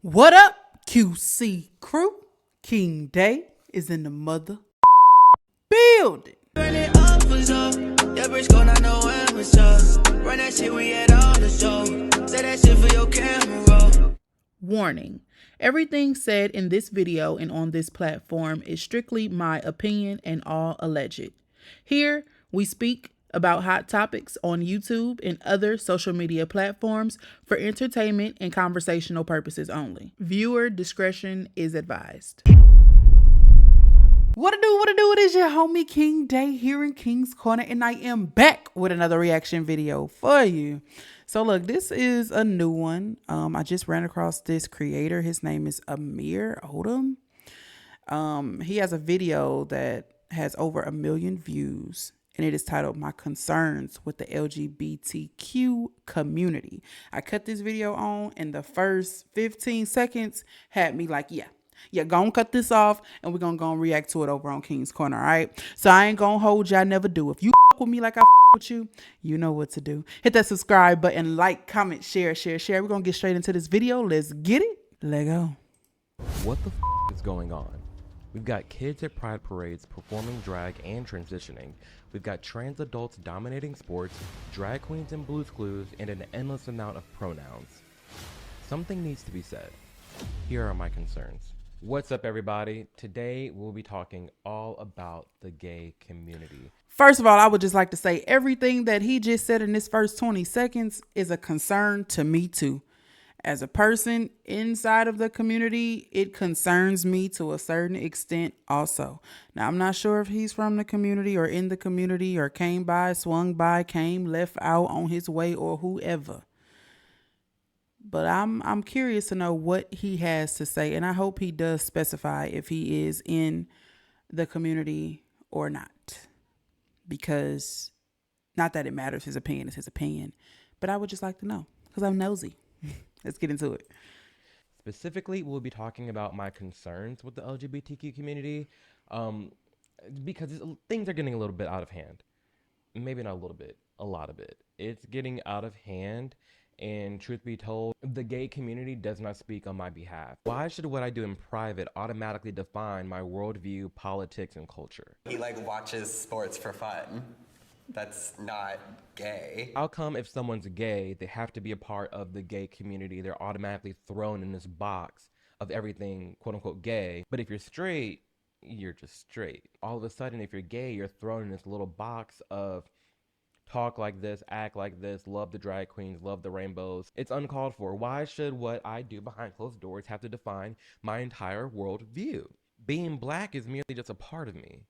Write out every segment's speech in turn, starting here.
What up, QC crew? King Day is in the mother building. Run it up for up. Your bitch gon' not know amateur. Run that shit, we at all the show. Say that shit for your camera. Warning. Everything said in this video and on this platform is strictly my opinion and all alleged. Here, we speak about hot topics on YouTube and other social media platforms for entertainment and conversational purposes only. Viewer discretion is advised. What it do, it is your homie King Day here in King's Corner, and I am back with another reaction video for you. So look, this is a new one. I just ran across this creator. His name is AMIR ODOM'S. He has a video that has over 1 million views, and it is titled "My Concerns with the LGBTQ Community." I cut this video on, and the first 15 seconds had me like, yeah, gonna cut this off, and we're gonna go and react to it over on King's Corner, all right? So I ain't gonna hold you. I never do. If you with me like I with you, you know what to do. Hit that subscribe button, like, comment, share. We're gonna get straight into this video. Let's get it. Let go. What the is going on? We've got kids at pride parades performing drag and transitioning. We've got trans adults dominating sports, drag queens and Blue's Clues, and an endless amount of pronouns. Something needs to be said. Here are my concerns. What's up, everybody? Today we'll be talking all about the gay community. First of all, I would just like to say everything that he just said in this first 20 seconds is a concern to me too. As a person inside of the community, it concerns me to a certain extent also. Now, I'm not sure if he's from the community or in the community or came by, swung by, came, left out on his way, or whoever. But I'm curious to know what he has to say, and I hope he does specify if he is in the community or not. Because, not that it matters, his opinion is his opinion, but I would just like to know, because I'm nosy. Let's get into it. Specifically, we'll be talking about my concerns with the LGBTQ community, because things are getting a little bit out of hand. Maybe not a little bit, a lot of it. It's getting out of hand. And truth be told, the gay community does not speak on my behalf. Why should what I do in private automatically define my worldview, politics, and culture? He watches sports for fun. That's not gay. How come if someone's gay, they have to be a part of the gay community? They're automatically thrown in this box of everything quote unquote gay. But if you're straight, you're just straight. All of a sudden, if you're gay, you're thrown in this little box of talk like this, act like this, love the drag queens, love the rainbows. It's uncalled for. Why should what I do behind closed doors have to define my entire worldview? Being black is merely just a part of me.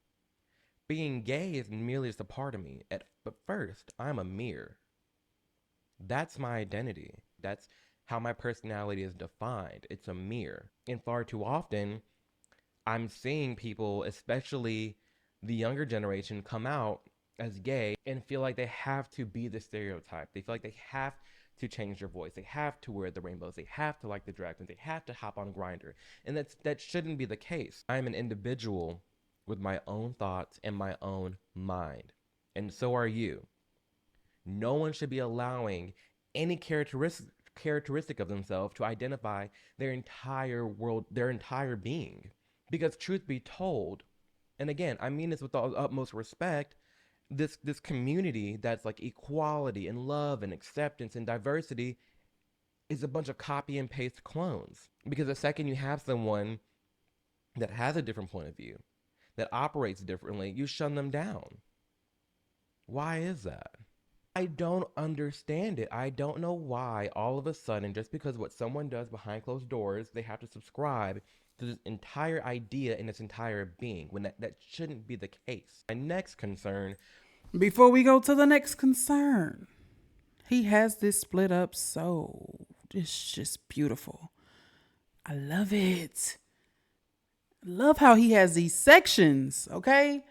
Being gay is merely just a part of me. But first, I'm a mirror. That's my identity. That's how my personality is defined. It's a mirror. And far too often, I'm seeing people, especially the younger generation, come out as gay and feel like they have to be the stereotype. They feel like they have to change their voice. They have to wear the rainbows. They have to like the drag queens. They have to hop on Grindr. And that shouldn't be the case. I'm an individual with my own thoughts and my own mind. And so are you. No one should be allowing any characteristic of themselves to identify their entire world, their entire being. Because truth be told, and again, I mean this with the utmost respect, this community that's like equality and love and acceptance and diversity is a bunch of copy and paste clones. Because the second you have someone that has a different point of view, that operates differently, you shun them down. Why is that? I don't understand it. I don't know why all of a sudden, just because what someone does behind closed doors, they have to subscribe to this entire idea and its entire being, when that shouldn't be the case. My next concern, Before we go to the next concern, he has this split up so it's just beautiful. I love it. Love how he has these sections, okay?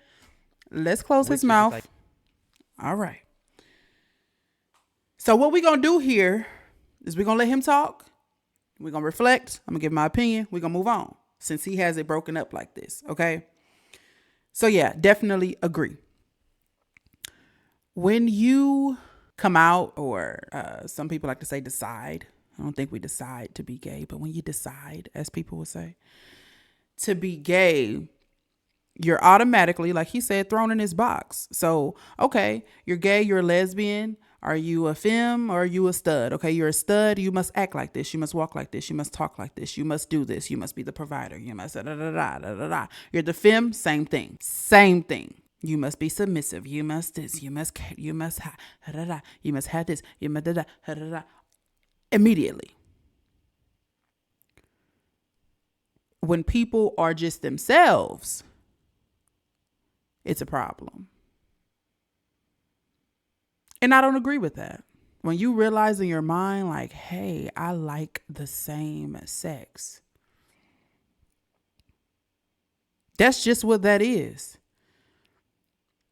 Let's close his mouth. All right. So what we're going to do here is we're going to let him talk. We're going to reflect. I'm going to give my opinion. We're going to move on since he has it broken up like this, okay? So yeah, definitely agree. When you come out, or some people like to say decide, I don't think we decide to be gay, but when you decide, as people would say, to be gay, you're automatically, like he said, thrown in this box. So, okay, you're gay, you're a lesbian. Are you a femme or are you a stud? Okay, you're a stud. You must act like this. You must walk like this. You must talk like this. You must do this. You must be the provider. You must da da da da da da da. You're the femme, same thing. Same thing. You must be submissive. You must this. You must ha da da. You must have this. You must da da da da. Immediately. When people are just themselves, it's a problem. And I don't agree with that. When you realize in your mind, like, hey, I like the same sex. That's just what that is.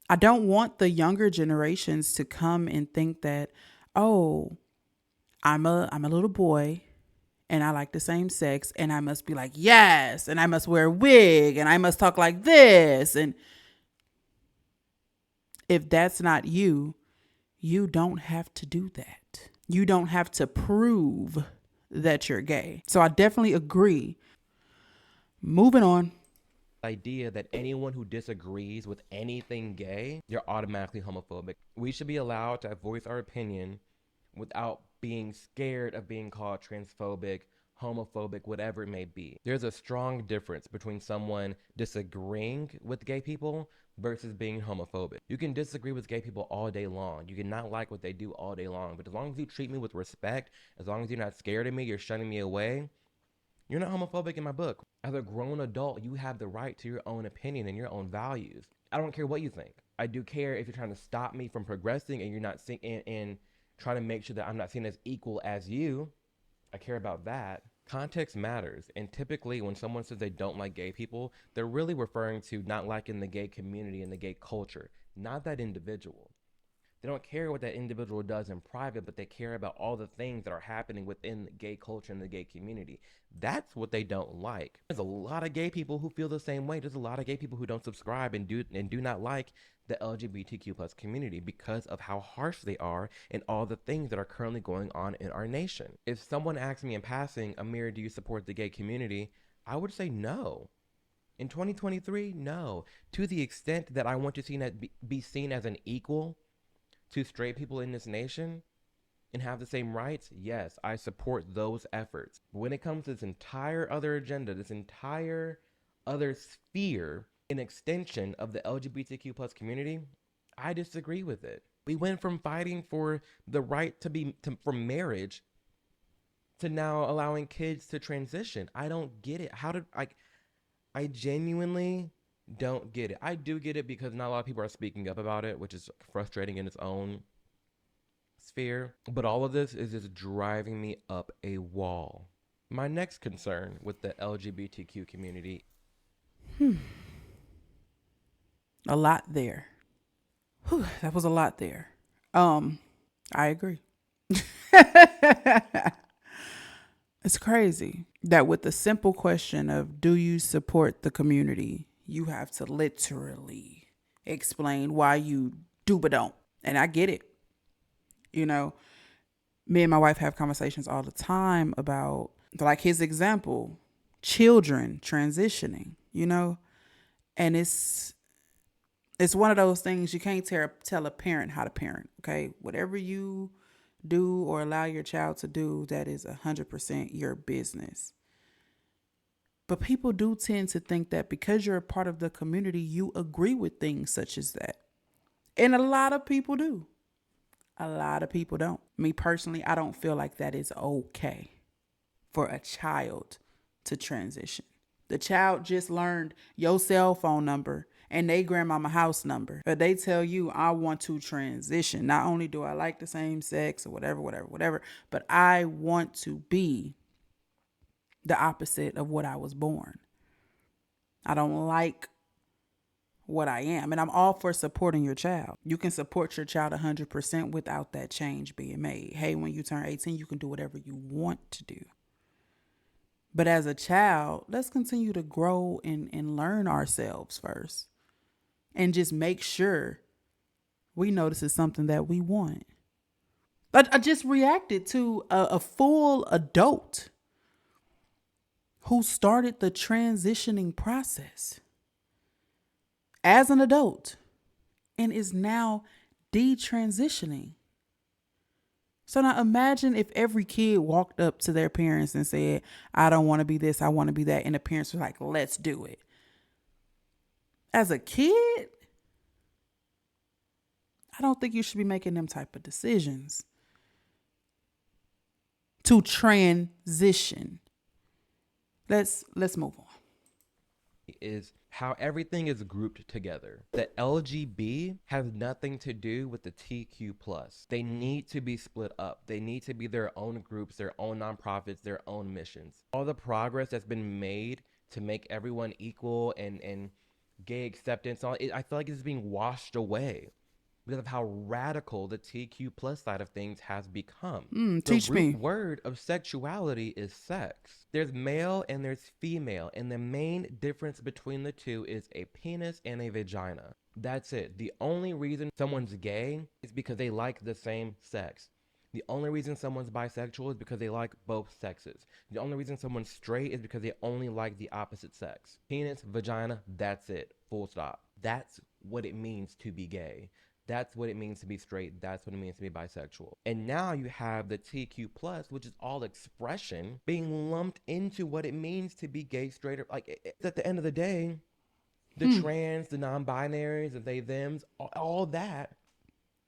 I don't want the younger generations to come and think that, oh, I'm a little boy and I like the same sex and I must be like, yes, and I must wear a wig and I must talk like this. And if that's not you, you don't have to do that. You don't have to prove that you're gay. So I definitely agree. Moving on. Idea that anyone who disagrees with anything gay, you're automatically homophobic. We should be allowed to voice our opinion without being scared of being called transphobic, homophobic, whatever it may be. There's a strong difference between someone disagreeing with gay people versus being homophobic. You can disagree with gay people all day long. You can not like what they do all day long. But as long as you treat me with respect, as long as you're not scared of me, you're shunning me away, you're not homophobic in my book. As a grown adult, you have the right to your own opinion and your own values. I don't care what you think. I do care if you're trying to stop me from progressing and you're not and trying to make sure that I'm not seen as equal as you. I care about that. Context matters, and typically when someone says they don't like gay people, they're really referring to not liking the gay community and the gay culture, not that individual. They don't care what that individual does in private, but they care about all the things that are happening within the gay culture and the gay community. That's what they don't like. There's a lot of gay people who feel the same way. There's a lot of gay people who don't subscribe and do not like the LGBTQ plus community because of how harsh they are and all the things that are currently going on in our nation. If someone asks me in passing, Amir, do you support the gay community? I would say no. In 2023, no. To the extent that I want to be seen as an equal to straight people in this nation and have the same rights, yes, I support those efforts. But when it comes to this entire other agenda, this entire other sphere, an extension of the LGBTQ plus community, I disagree with it. We went from fighting for the right for marriage to now allowing kids to transition. I don't get it. I genuinely don't get it. I do get it because not a lot of people are speaking up about it, which is frustrating in its own sphere. But all of this is just driving me up a wall. My next concern with the LGBTQ community. A lot there. Whew, that was a lot there. I agree. It's crazy that with the simple question of, do you support the community? You have to literally explain why you do but don't. And I get it. You know, me and my wife have conversations all the time about, like his example, children transitioning, you know, and it's one of those things you can't tell a parent how to parent. Okay. Whatever you do or allow your child to do, that is 100% your business. But people do tend to think that because you're a part of the community, you agree with things such as that. And a lot of people do. A lot of people don't. Me personally, I don't feel like that is okay for a child to transition. The child just learned your cell phone number and they grandmama house number. But they tell you, I want to transition. Not only do I like the same sex or whatever, but I want to be the opposite of what I was born. I don't like what I am. And I'm all for supporting your child. You can support your child 100% without that change being made. Hey, when you turn 18, you can do whatever you want to do. But as a child, let's continue to grow and learn ourselves first. And just make sure we know this is something that we want. I just reacted to a full adult who started the transitioning process as an adult and is now detransitioning. So now imagine if every kid walked up to their parents and said, I don't want to be this, I want to be that. And the parents were like, let's do it. As a kid, I don't think you should be making them type of decisions to transition. Let's move on. Is how everything is grouped together. The LGB has nothing to do with the TQ plus. They need to be split up. They need to be their own groups, their own nonprofits, their own missions. All the progress that's been made to make everyone equal and gay acceptance, I feel like it's being washed away because of how radical the TQ plus side of things has become. Teach the me. root word of sexuality is sex. There's male and there's female, and the main difference between the two is a penis and a vagina. That's it. The only reason someone's gay is because they like the same sex. The only reason someone's bisexual is because they like both sexes. The only reason someone's straight is because they only like the opposite sex. Penis, vagina, that's it. Full stop. That's what it means to be gay. That's what it means to be straight. That's what it means to be bisexual. And now you have the TQ plus, which is all expression, being lumped into what it means to be gay, straight, or like at the end of the day, the trans, the non-binaries, the they, thems, all that,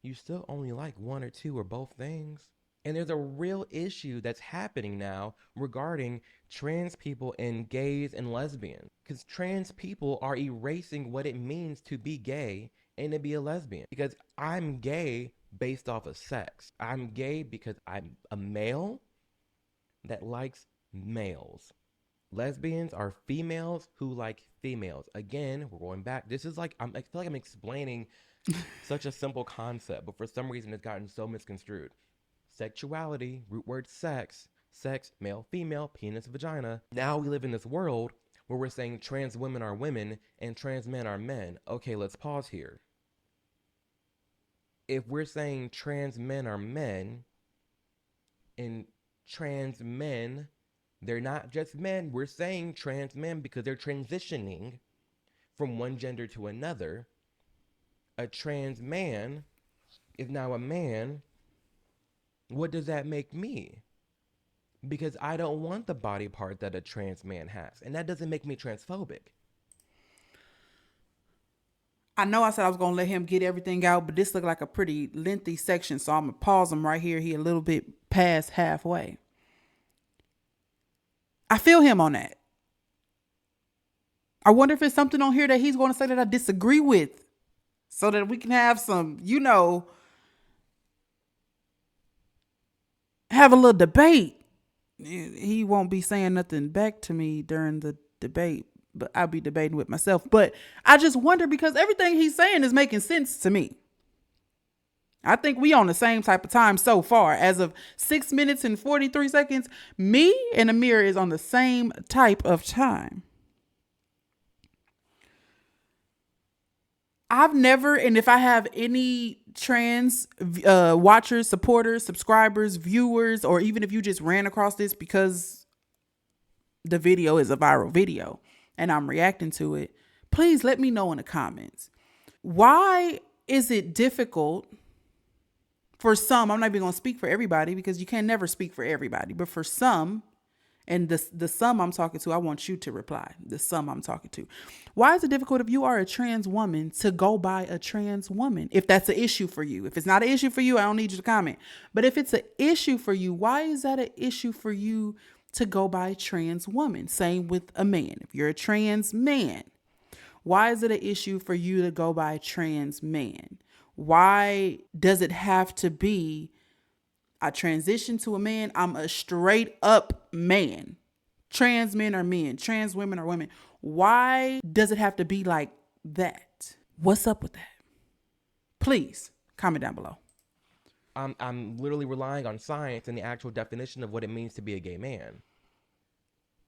you still only like one or two or both things. And there's a real issue that's happening now regarding trans people and gays and lesbians, because trans people are erasing what it means to be gay and to be a lesbian, because I'm gay based off of sex. I'm gay because I'm a male that likes males. Lesbians are females who like females. Again, we're going back. This is like, I feel like I'm explaining such a simple concept, but for some reason it's gotten so misconstrued. Sexuality, root word sex, male, female, penis, vagina. Now we live in this world where we're saying trans women are women and trans men are men. Okay, let's pause here. If we're saying trans men are men and trans men, they're not just men. We're saying trans men because they're transitioning from one gender to another. A trans man is now a man. What does that make me? Because I don't want the body part that a trans man has. And that doesn't make me transphobic. I know I said I was going to let him get everything out, but this looked like a pretty lengthy section, so I'm going to pause him right here. He a little bit past halfway. I feel him on that. I wonder if it's something on here that he's going to say that I disagree with, so that we can have some, have a little debate. He won't be saying nothing back to me during the debate, but I'll be debating with myself. But I just wonder, because everything he's saying is making sense to me. I think we on the same type of time so far. As of 6 minutes and 43 seconds, me and AMIR is on the same type of time. I've never, and if I have any trans watchers, supporters, subscribers, viewers, or even if you just ran across this because the video is a viral video and I'm reacting to it, please let me know in the comments. Why is it difficult for some? I'm not even going to speak for everybody because you can never speak for everybody, but for some, and the some I'm talking to, I want you to reply. The some I'm talking to. Why is it difficult if you are a trans woman to go by a trans woman? If that's an issue for you. If it's not an issue for you, I don't need you to comment. But if it's an issue for you, why is that an issue for you to go by a trans woman? Same with a man. If you're a trans man, why is it an issue for you to go by a trans man? Why does it have to be I transition to a man, I'm a straight up man? Trans men are men. Trans women are women. Why does it have to be like that? What's up with that? Please comment down below. I'm literally relying on science and the actual definition of what it means to be a gay man.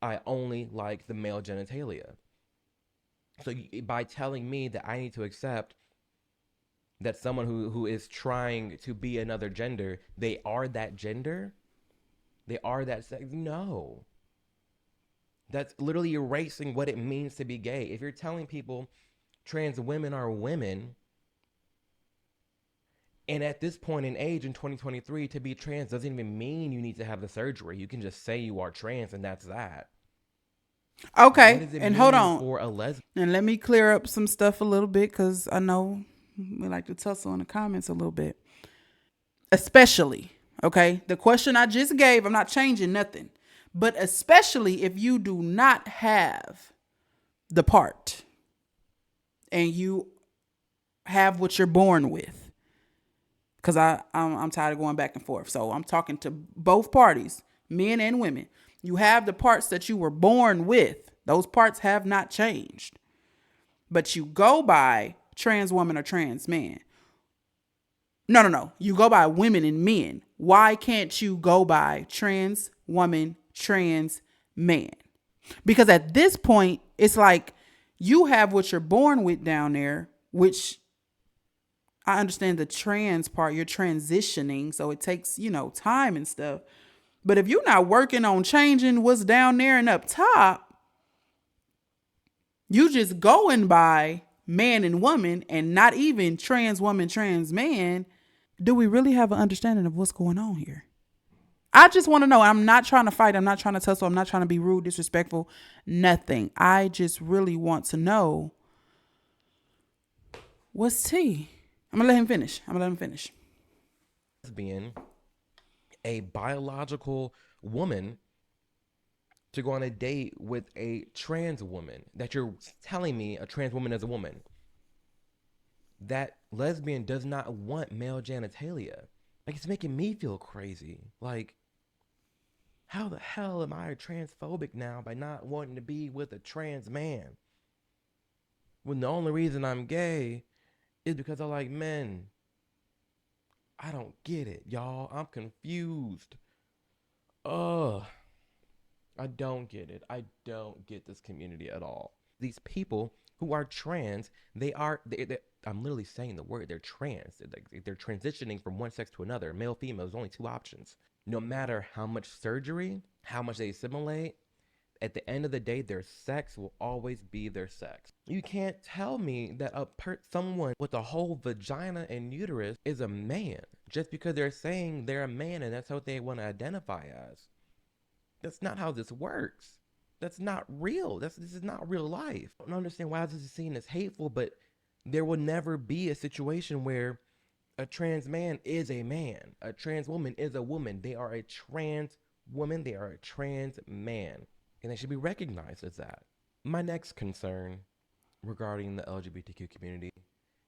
I only like the male genitalia. So by telling me that I need to accept that someone who is trying to be another gender, they are that gender, they are that sex. No, that's literally erasing what it means to be gay. If you're telling people trans women are women, and at this point in age in 2023, to be trans doesn't even mean you need to have the surgery. You can just say you are trans and that's that. What Okay, does it and mean hold on. for a lesbian? And let me clear up some stuff a little bit, because I know we like to tussle in the comments a little bit. Especially, okay, the question I just gave, I'm not changing nothing. But especially if you do not have the part and you have what you're born with. Because I'm tired of going back and forth. So I'm talking to both parties, men and women. You have the parts that you were born with. Those parts have not changed. But you go by trans woman or trans man. No. You go by women and men. Why can't you go by trans woman, trans man? Because at this point, it's like you have what you're born with down there, which I understand the trans part, you're transitioning. So it takes, time and stuff. But if you're not working on changing what's down there and up top, you just going by man and woman and not even trans woman, trans man. Do we really have an understanding of what's going on here? I just want to know. I'm not trying to fight. I'm not trying to tussle. I'm not trying to be rude, disrespectful, nothing. I just really want to know what's tea. I'm going to let him finish. Lesbian, a biological woman, to go on a date with a trans woman, that you're telling me a trans woman is a woman. That lesbian does not want male genitalia. Like, it's making me feel crazy. Like, how the hell am I transphobic now by not wanting to be with a trans man? When the only reason I'm gay is because I like men. I don't get it, y'all. I'm confused. Ugh. I don't get it. I don't get this community at all. These people who are trans, I'm literally saying the word, they're trans. They're transitioning from one sex to another. Male, female, there's only two options. No matter how much surgery, how much they assimilate, at the end of the day, their sex will always be their sex. You can't tell me that someone with a whole vagina and uterus is a man just because they're saying they're a man and that's what they want to identify as. That's not how this works. That's not real. This is not real life. I don't understand why this is seen as hateful, but there will never be a situation where a trans man is a man. A trans woman is a woman. They are a trans woman. They are a trans man. And they should be recognized as that. My next concern regarding the LGBTQ community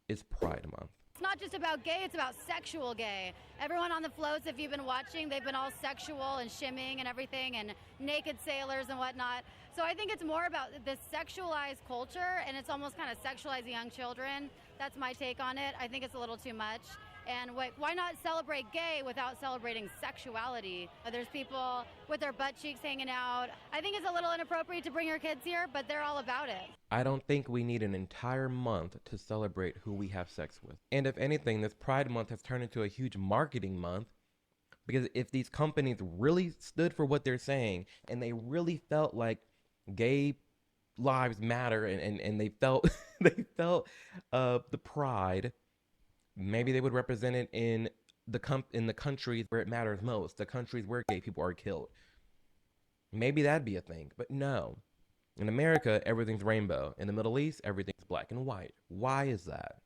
is Pride Month. It's not just about gay, it's about sexual gay. Everyone on the floats, if you've been watching, they've been all sexual and shimming and everything and naked sailors and whatnot. So I think it's more about this sexualized culture, and it's almost kind of sexualizing young children. That's my take on it. I think it's a little too much. And why not celebrate gay without celebrating sexuality? There's people with their butt cheeks hanging out. I think it's a little inappropriate to bring your kids here, but they're all about it. I don't think we need an entire month to celebrate who we have sex with. And if anything, this Pride Month has turned into a huge marketing month, because if these companies really stood for what they're saying and they really felt like gay lives matter and they felt the pride, maybe they would represent it in the countries where it matters most, the countries where gay people are killed. Maybe that'd be a thing, but no. In America, everything's rainbow. In the Middle East, everything's black and white. Why is that?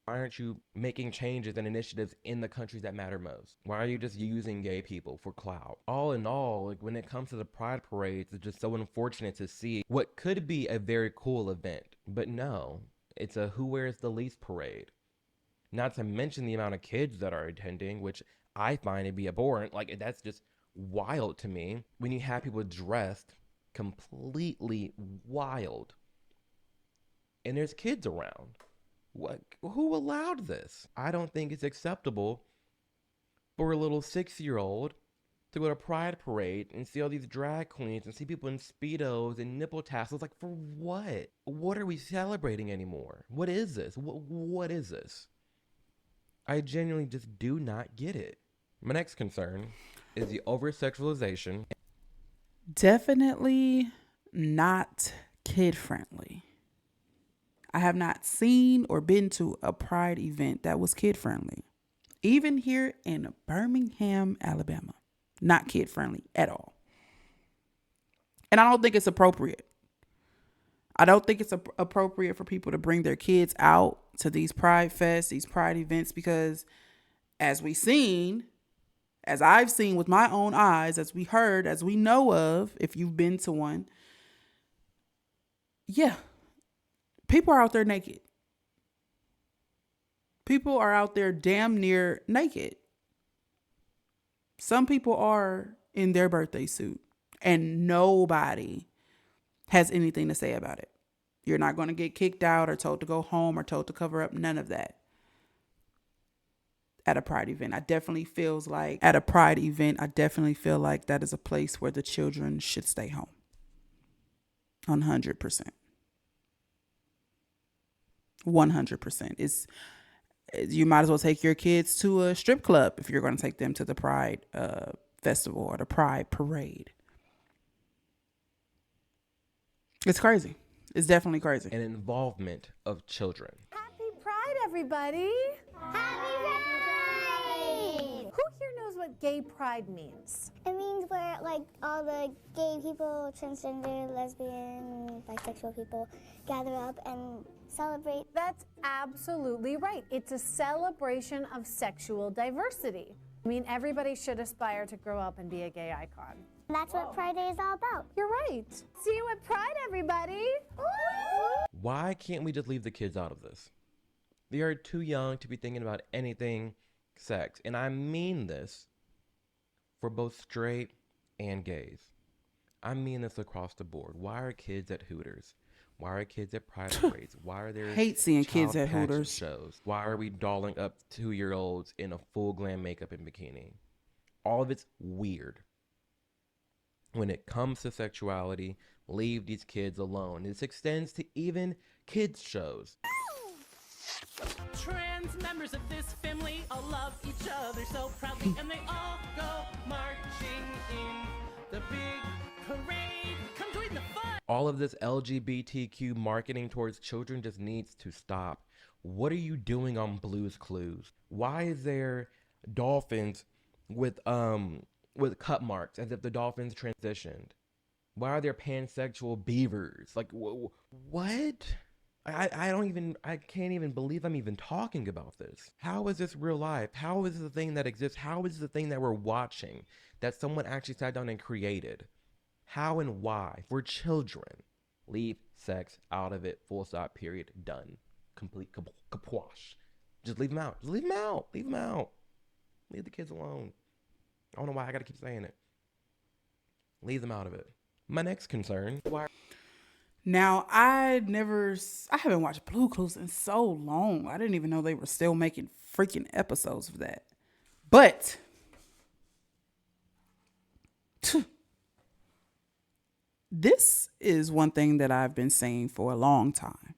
Why aren't you making changes and initiatives in the countries that matter most? Why are you just using gay people for clout? All in all, like, when it comes to the Pride parades, it's just so unfortunate to see what could be a very cool event. But no, it's a who wears the least parade. Not to mention the amount of kids that are attending, which I find to be abhorrent. Like, that's just wild to me. When you have people dressed completely wild and there's kids around. Who allowed this? I don't think it's acceptable for a little 6-year-old to go to a Pride parade and see all these drag queens and see people in Speedos and nipple tassels. Like, for what? What are we celebrating anymore? What is this? What is this? I genuinely just do not get it. My next concern is the over-sexualization. Definitely not kid friendly. I have not seen or been to a pride event that was kid friendly. Even here in Birmingham, Alabama, not kid friendly at all. And I don't think it's appropriate. I don't think it's appropriate for people to bring their kids out to these pride fests, these pride events, because as I've seen with my own eyes, as we heard, as we know of, if you've been to one, yeah, people are out there naked. People are out there damn near naked. Some people are in their birthday suit and nobody has anything to say about it. You're not going to get kicked out or told to go home or told to cover up. None of that. At a pride event, I definitely feel like that is a place where the children should stay home. 100%. 100%. You might as well take your kids to a strip club if you're going to take them to the pride festival or the pride parade. It's crazy. It's definitely crazy. And involvement of children. Happy Pride, everybody! Happy Pride! Who here knows what gay pride means? It means where like all the gay people, transgender, lesbian, bisexual people gather up and celebrate. That's absolutely right. It's a celebration of sexual diversity. I mean, everybody should aspire to grow up and be a gay icon. That's what Pride Day is all about. You're right. See you at Pride, everybody! Why can't we just leave the kids out of this? They are too young to be thinking about anything sex. And I mean this for both straight and gays. I mean this across the board. Why are kids at Hooters? Why are kids at pride parades? Why are there hate seeing kids at child Hooters shows? Why are we dolling up 2-year-olds in a full glam makeup and bikini? All of it's weird. When it comes to sexuality, leave these kids alone. This extends to even kids shows. Trans members of this family all love each other so proudly, and they all go marching in the big parade. Come join the fun. All of this LGBTQ marketing towards children just needs to stop. What are you doing on Blue's Clues? Why is there dolphins with cut marks as if the dolphins transitioned? Why are there pansexual beavers? Like, what? I can't even believe I'm even talking about this. How is this real life? How is this a thing that exists? How is this a thing that we're watching that someone actually sat down and created? How and why? For children. Leave sex out of it. Full stop, period. Done. Complete kapwash. Just leave them out. Just leave them out. Leave them out. Leave the kids alone. I don't know why I gotta keep saying it. Leave them out of it. My next concern. Now, I haven't watched Blue Clues in so long. I didn't even know they were still making freaking episodes of that. But this is one thing that I've been saying for a long time.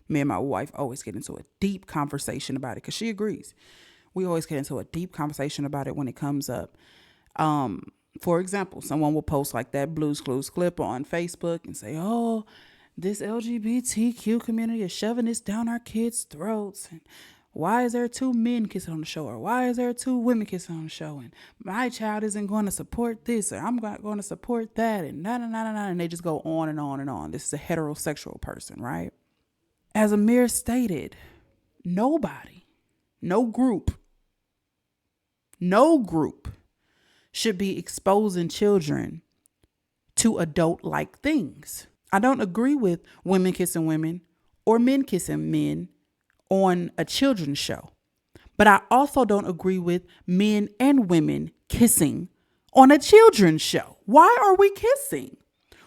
Me and my wife always get into a deep conversation about it because she agrees. We always get into a deep conversation about it when it comes up. For example, someone will post like that Blue's Clues clip on Facebook and say, oh, this LGBTQ community is shoving this down our kids' throats. And why is there 2 men kissing on the show? Or why is there 2 women kissing on the show? And my child isn't going to support this, or I'm not going to support that. And and they just go on and on and on. This is a heterosexual person, right? As AMIR stated, nobody, no group should be exposing children to adult-like things. I don't agree with women kissing women or men kissing men on a children's show. But I also don't agree with men and women kissing on a children's show. Why are we kissing?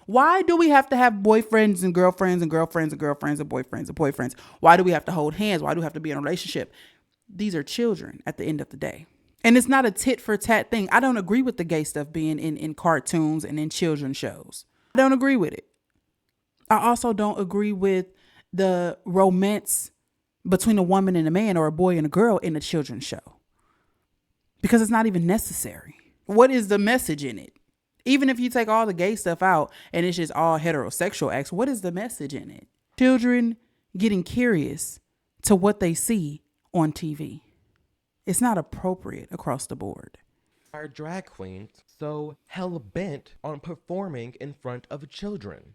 Why do we have to have boyfriends and girlfriends and girlfriends and girlfriends and boyfriends and boyfriends? Why do we have to hold hands? Why do we have to be in a relationship? These are children at the end of the day. And it's not a tit for tat thing. I don't agree with the gay stuff being in cartoons and in children's shows. I don't agree with it. I also don't agree with the romance between a woman and a man or a boy and a girl in a children's show, because it's not even necessary. What is the message in it? Even if you take all the gay stuff out and it's just all heterosexual acts, what is the message in it? Children getting curious to what they see on TV. It's not appropriate across the board. Our drag queens so hell bent on performing in front of children.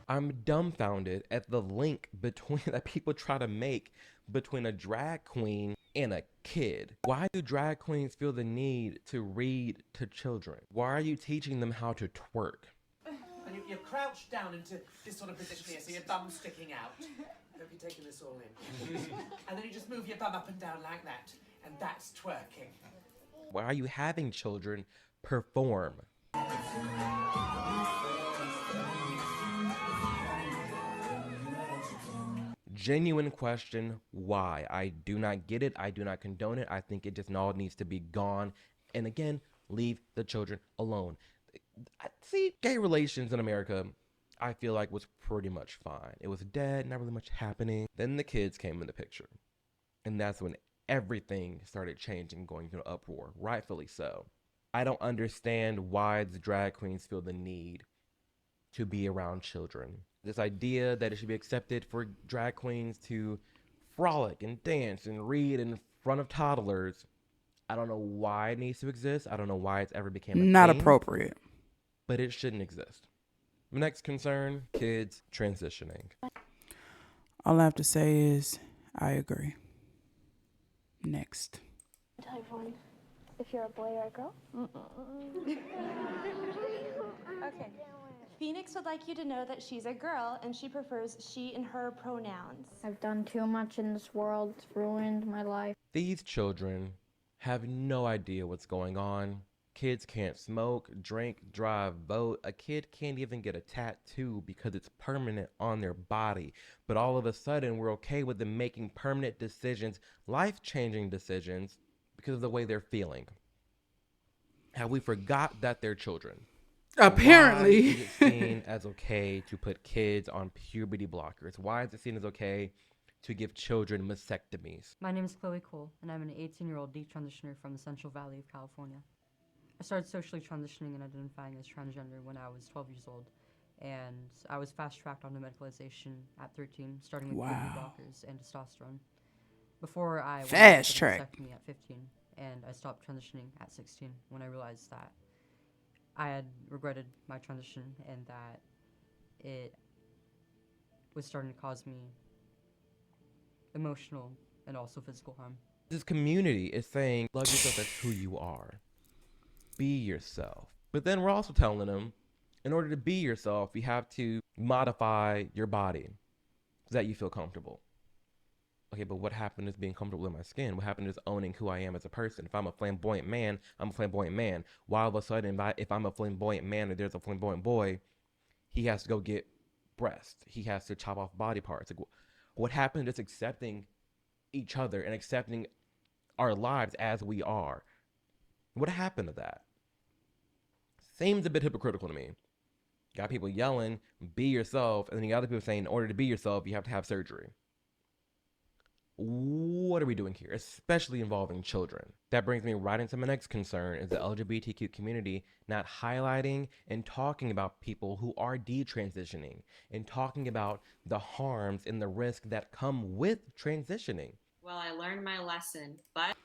I'm dumbfounded at the link between that people try to make between a drag queen and a kid. Why do drag queens feel the need to read to children? Why are you teaching them how to twerk? And you're crouched down into this sort of position here, so your bum's sticking out. Hope you're taking this all in. And then you just move your bum up and down like that, and that's twerking. Why are you having children perform? Genuine question, why? I do not get it. I do not condone it. I think it just all needs to be gone. And again, leave the children alone. See, gay relations in America, I feel like was pretty much fine. It was dead, not really much happening. Then the kids came in the picture. And that's when everything started changing, going into an uproar, rightfully so. I don't understand why the drag queens feel the need to be around children. This idea that it should be accepted for drag queens to frolic and dance and read in front of toddlers, I don't know why it needs to exist. I don't know why it's ever became a Not thing, appropriate. but it shouldn't exist. Next concern, kids transitioning. All I have to say is I agree. Next. Tell everyone if you're a boy or a girl. Okay. Phoenix would like you to know that she's a girl and she prefers she and her pronouns. I've done too much in this world. It's ruined my life. These children have no idea what's going on. Kids can't smoke, drink, drive, vote. A kid can't even get a tattoo because it's permanent on their body. But all of a sudden, we're okay with them making permanent decisions, life-changing decisions, because of the way they're feeling. Have we forgot that they're children? Apparently. Why is it seen as okay to put kids on puberty blockers? Why is it seen as okay to give children mastectomies? My name is Chloe Cole, and I'm an 18-year-old detransitioner from the Central Valley of California. I started socially transitioning and identifying as transgender when I was 12 years old, and I was fast-tracked onto medicalization at 13, starting with puberty blockers and testosterone. Before I went Fast-track. me at 15, and I stopped transitioning at 16 when I realized that I had regretted my transition and that it was starting to cause me emotional and also physical harm. This community is saying, love yourself as who you are. Be yourself. But then we're also telling them, in order to be yourself, you have to modify your body so that you feel comfortable. Okay, but what happened is being comfortable in my skin? What happened is owning who I am as a person? If I'm a flamboyant man, I'm a flamboyant man. Why all of a sudden, if I'm a flamboyant man or there's a flamboyant boy, he has to go get breasts. He has to chop off body parts. Like, what happened is accepting each other and accepting our lives as we are. What happened to that? Seems a bit hypocritical to me. Got people yelling, be yourself, and then you got other people saying, in order to be yourself, you have to have surgery. What are we doing here, especially involving children? That brings me right into my next concern, is the LGBTQ community not highlighting and talking about people who are detransitioning and talking about the harms and the risks that come with transitioning. Well, I learned my lesson, but...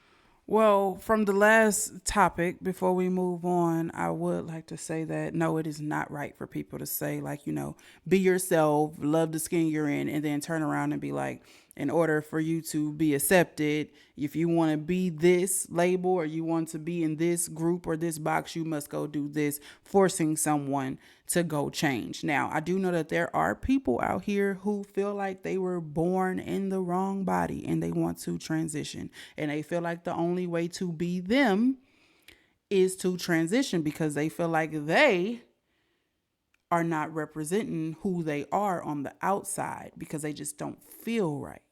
Well, from the last topic, before we move on, I would like to say that, no, it is not right for people to say, like, you know, be yourself, love the skin you're in, and then turn around and be like, in order for you to be accepted, if you want to be this label or you want to be in this group or this box, you must go do this, forcing someone to go change. Now, I do know that there are people out here who feel like they were born in the wrong body and they want to transition. And they feel like the only way to be them is to transition because they feel like they are not representing who they are on the outside because they just don't feel right.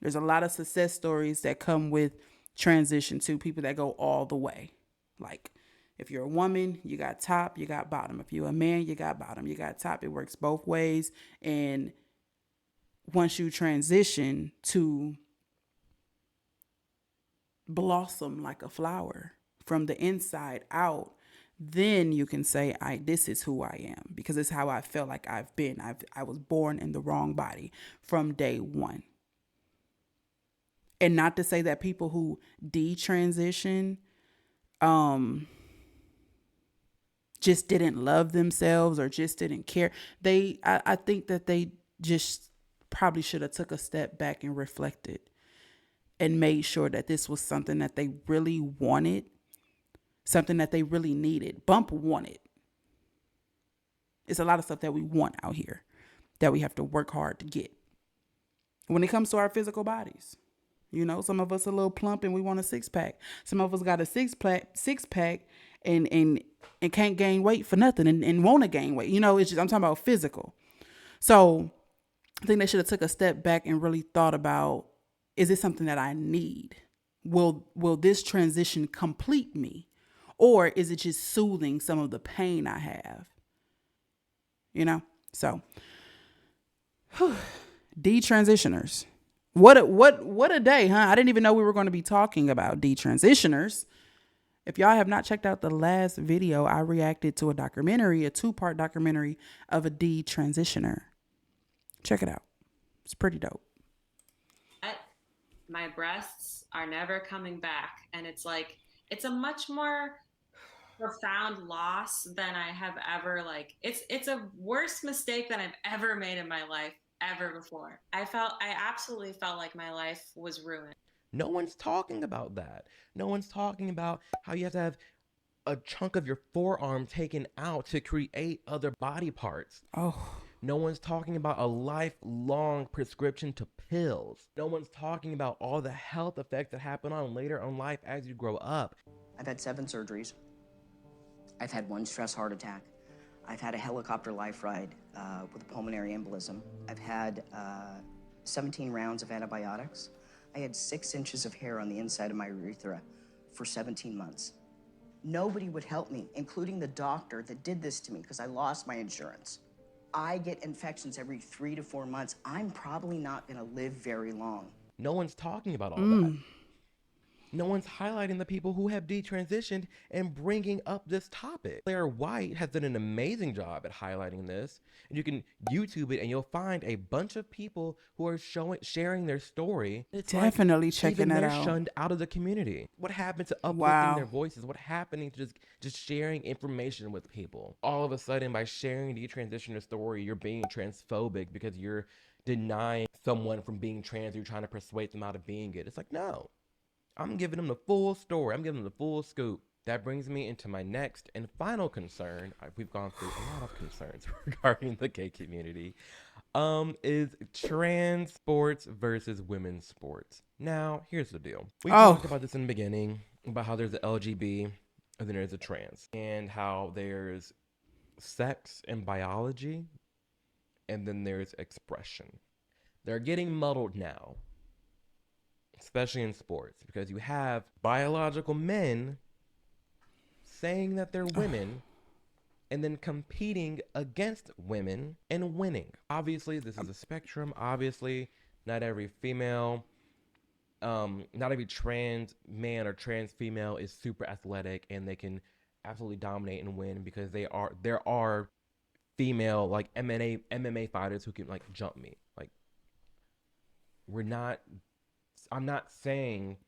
There's a lot of success stories that come with transition to people that go all the way. Like, if you're a woman, you got top, you got bottom. If you're a man, you got bottom, you got top. It works both ways. And once you transition to blossom like a flower from the inside out, then you can say, this is who I am, because it's how I felt like I've been. I was born in the wrong body from day one. And not to say that people who detransition just didn't love themselves or just didn't care. I think that they just probably should have took a step back and reflected and made sure that this was something that they really wanted, something that they really needed. Bump wanted. It's a lot of stuff that we want out here that we have to work hard to get. When it comes to our physical bodies, you know, some of us are a little plump and we want a six-pack. Some of us got a six-pack and can't gain weight for nothing and want to gain weight. You know, it's just, I'm talking about physical. So I think they should have took a step back and really thought about, is this something that I need? Will this transition complete me? Or is it just soothing some of the pain I have? You know? So, detransitioners. What a day, huh? I didn't even know we were going to be talking about detransitioners. If y'all have not checked out the last video, I reacted to a documentary, a 2-part documentary of a detransitioner. Check it out. It's pretty dope. My breasts are never coming back. And it's like, it's a much more profound loss than I have ever, like, it's a worse mistake than I've ever made in my life ever before. I absolutely felt like my life was ruined. No one's talking about that. No one's talking about how you have to have a chunk of your forearm taken out to create other body parts. Oh. No one's talking about a lifelong prescription to pills. No one's talking about all the health effects that happen on later in life as you grow up. I've had 7 surgeries. I've had 1 stress heart attack. I've had a helicopter life ride with a pulmonary embolism. I've had 17 rounds of antibiotics. I had 6 inches of hair on the inside of my urethra for 17 months. Nobody would help me, including the doctor that did this to me because I lost my insurance. I get infections every 3 to 4 months. I'm probably not going to live very long. No one's talking about all that. No one's highlighting the people who have detransitioned and bringing up this topic. Claire White has done an amazing job at highlighting this. And you can YouTube it and you'll find a bunch of people who are sharing their story. It's definitely like checking even that they're out. shunned out of the community. What happened to uplifting their voices? What happened to just sharing information with people? All of a sudden, by sharing the detransitioner story, you're being transphobic because you're denying someone from being trans. You're trying to persuade them out of being it. It's like, no. I'm giving them the full story. I'm giving them the full scoop. That brings me into my next and final concern. We've gone through a lot of concerns regarding the gay community. Is trans sports versus women's sports. Now, here's the deal. We talked about this in the beginning, about how there's the LGB and then there's a trans, and how there's sex and biology, and then there's expression. They're getting muddled now, especially in sports, because you have biological men saying that they're women and then competing against women and winning. Obviously, this is a spectrum. Obviously, not every female, not every trans man or trans female is super athletic and they can absolutely dominate and win, because there are female, like MMA fighters who can like jump me. Like, I'm not saying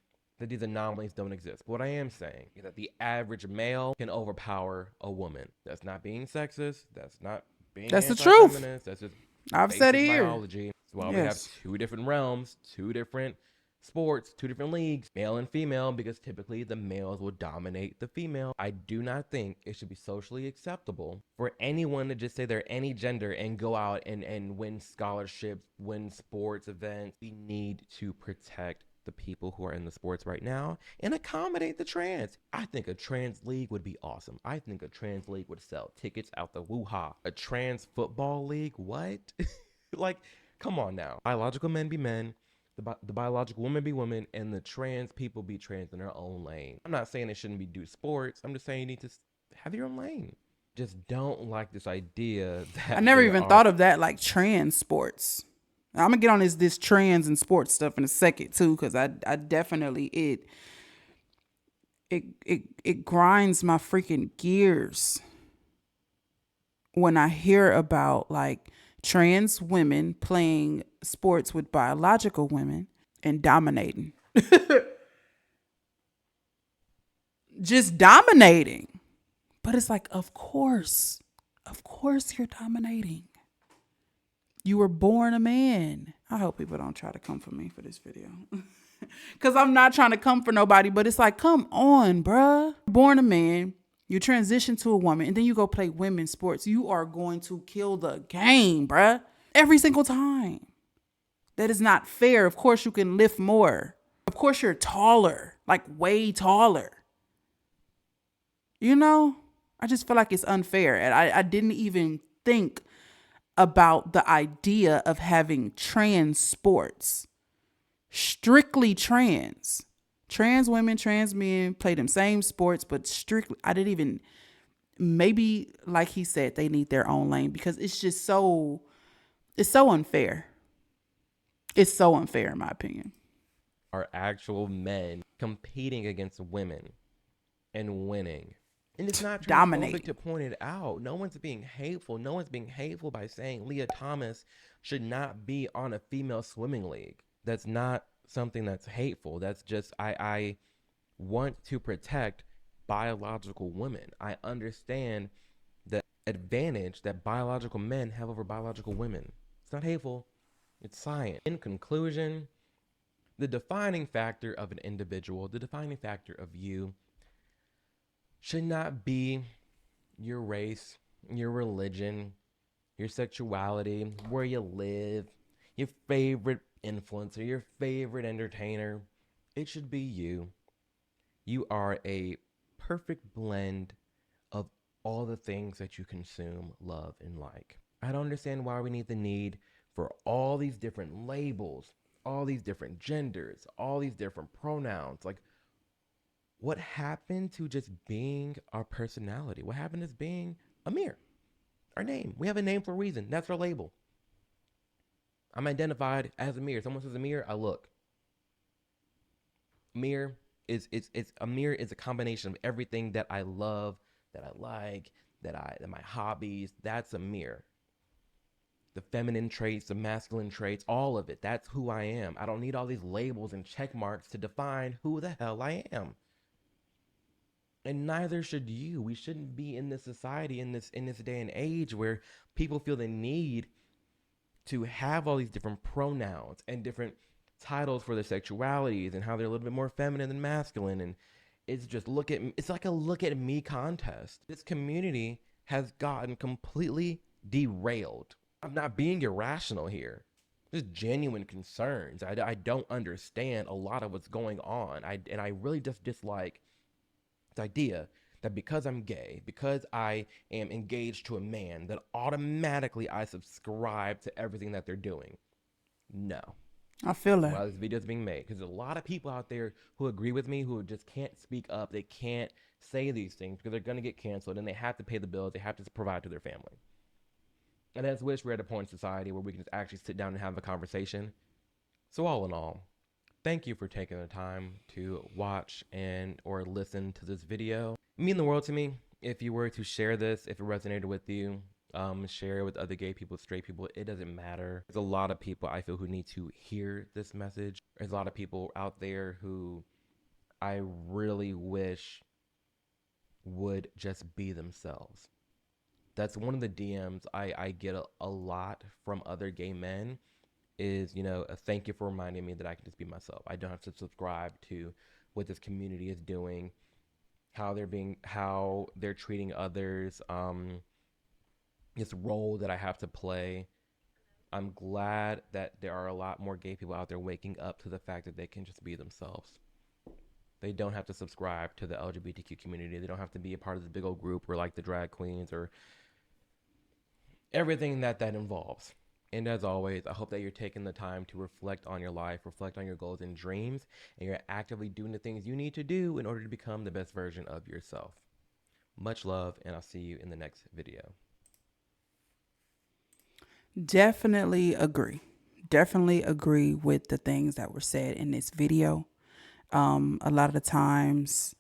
that these anomalies don't exist. But what I am saying is that the average male can overpower a woman. That's not being sexist. That's not being That's the truth. That's just I've said it here. biology. That's why we have 2 different realms, 2 different sports, 2 different leagues, male and female, because typically the males will dominate the female. I do not think it should be socially acceptable for anyone to just say they're any gender and go out and win scholarships, win sports events. We need to protect the people who are in the sports right now and accommodate the trans. I think a trans league would be awesome. I think a trans league would sell tickets out the woo-ha. A trans football league? What? Like, come on now. Biological men be men. The the biological women be women and the trans people be trans in their own lane. I'm not saying they shouldn't be do sports. I'm just saying you need to have your own lane. Just don't like this idea that I never even thought of that, like trans sports. I'm gonna get on this trans and sports stuff in a second too, because I definitely it grinds my freaking gears when I hear about like trans women playing sports with biological women and dominating. Just dominating. But it's like, of course you're dominating. You were born a man. I hope people don't try to come for me for this video. Because I'm not trying to come for nobody, but it's like, come on, bruh. Born a man, you transition to a woman, and then you go play women's sports. You are going to kill the game, bruh. Every single time. That is not fair. Of course you can lift more. Of course you're taller, like way taller. You know? I just feel like it's unfair. And I didn't even think about the idea of having trans sports. Strictly trans. Trans women, trans men play them same sports, but strictly, I didn't even, maybe like he said, they need their own lane because it's just so, it's so unfair. It's so unfair in my opinion. Are actual men competing against women and winning. And it's not transphobic to point it out. No one's being hateful. No one's being hateful by saying Leah Thomas should not be on a female swimming league. That's not something that's hateful. That's just, I want to protect biological women. I understand the advantage that biological men have over biological women. It's not hateful. It's science. In conclusion, the defining factor of an individual, the defining factor of you, should not be your race, your religion, your sexuality, where you live, your favorite influencer, your favorite entertainer. It should be you. You are a perfect blend of all the things that you consume, love, and like. I don't understand why we need the need for all these different labels, all these different genders, all these different pronouns. Like, what happened to just being our personality? What happened to being AMIR? Our name. We have a name for a reason. That's our label. I'm identified as AMIR. Someone says AMIR, I look. AMIR is AMIR is a combination of everything that I love, that I like, that my hobbies. That's AMIR. The feminine traits, the masculine traits, all of it. That's who I am. I don't need all these labels and check marks to define who the hell I am. And neither should you. We shouldn't be in this society, in this day and age where people feel the need to have all these different pronouns and different titles for their sexualities and how they're a little bit more feminine than masculine. And it's just it's like a look at me contest. This community has gotten completely derailed. I'm not being irrational here. There's genuine concerns. I don't understand a lot of what's going on. And I really just dislike the idea that because I'm gay, because I am engaged to a man, that automatically I subscribe to everything that they're doing. No. I feel that. While this video is being made, because there's a lot of people out there who agree with me who just can't speak up. They can't say these things because they're going to get canceled and they have to pay the bills. They have to provide to their family. And I just wish we're at a point in society where we can just actually sit down and have a conversation. So all in all, thank you for taking the time to watch or listen to this video. It means the world to me if you were to share this, if it resonated with you, share it with other gay people, straight people. It doesn't matter. There's a lot of people I feel who need to hear this message. There's a lot of people out there who I really wish would just be themselves. That's one of the DMs I get a lot from other gay men is, a thank you for reminding me that I can just be myself. I don't have to subscribe to what this community is doing, how they're treating others, this role that I have to play. I'm glad that there are a lot more gay people out there waking up to the fact that they can just be themselves. They don't have to subscribe to the LGBTQ community. They don't have to be a part of this big old group or like the drag queens or everything that involves. And as always, I hope that you're taking the time to reflect on your life, reflect on your goals and dreams, and you're actively doing the things you need to do in order to become the best version of yourself. Much love, and I'll see you in the next video. Definitely agree. Definitely agree with the things that were said in this video. A lot of the times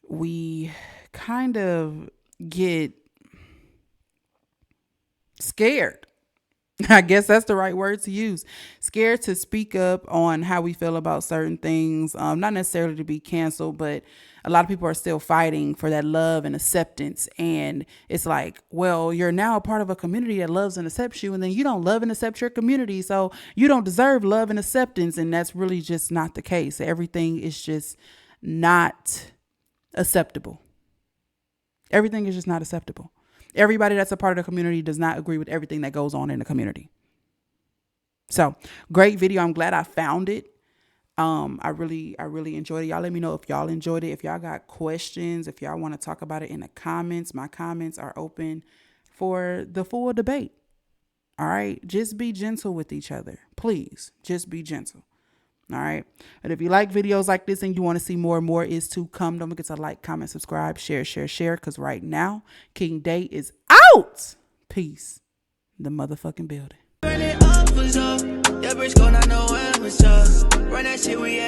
we kind of get scared. I guess that's the right word to use. Scared to speak up on how we feel about certain things. Not necessarily to be canceled, but a lot of people are still fighting for that love and acceptance. And it's like, well, you're now a part of a community that loves and accepts you, and then you don't love and accept your community, so you don't deserve love and acceptance. And that's really just not the case. Everything is just not acceptable. Everything is just not acceptable. Everybody that's a part of the community does not agree with everything that goes on in the community. So great video. I'm glad I found it. I really enjoyed it. Y'all let me know if y'all enjoyed it. If y'all got questions, if y'all want to talk about it in the comments, my comments are open for the full debate. All right. Just be gentle with each other. Please just be gentle. All right. But if you like videos like this and you want to see more is to come. Don't forget to like, comment, subscribe, share. Because right now, King Day is out. Peace. The motherfucking building. Run it up, was up. Yeah, bitch, gonna know when was up. Run that shit, we